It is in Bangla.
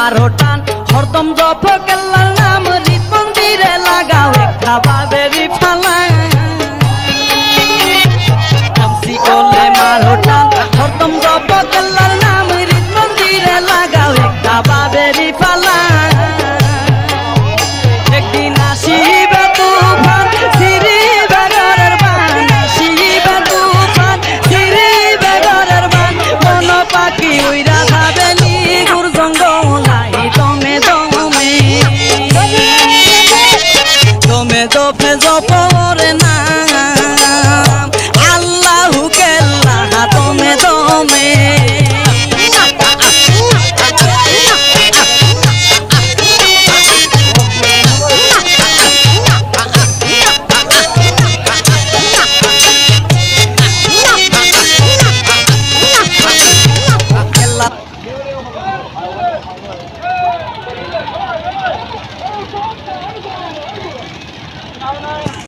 মারো টান হরদম জপ আল্লাহর নাম হৃদ মন্দিরে লাগাও একটা বাবেরি ফালা নামসি কোলে মারো টান হরদম জপ আল্লাহর নাম হৃদ মন্দিরে লাগাও একটা বাবেরি ফালা একদিন আসিবে তুফান ছিড়িবে ঘরের বান আসিবে তুফান ছিড়িবে ঘরের বান মন পাখি উইরা যাবে নিগুর জঙ্গলাই দমে দমে দমে দফে জপরে নাম আল্লাহু কেল্লাহ দমে দমে No, no.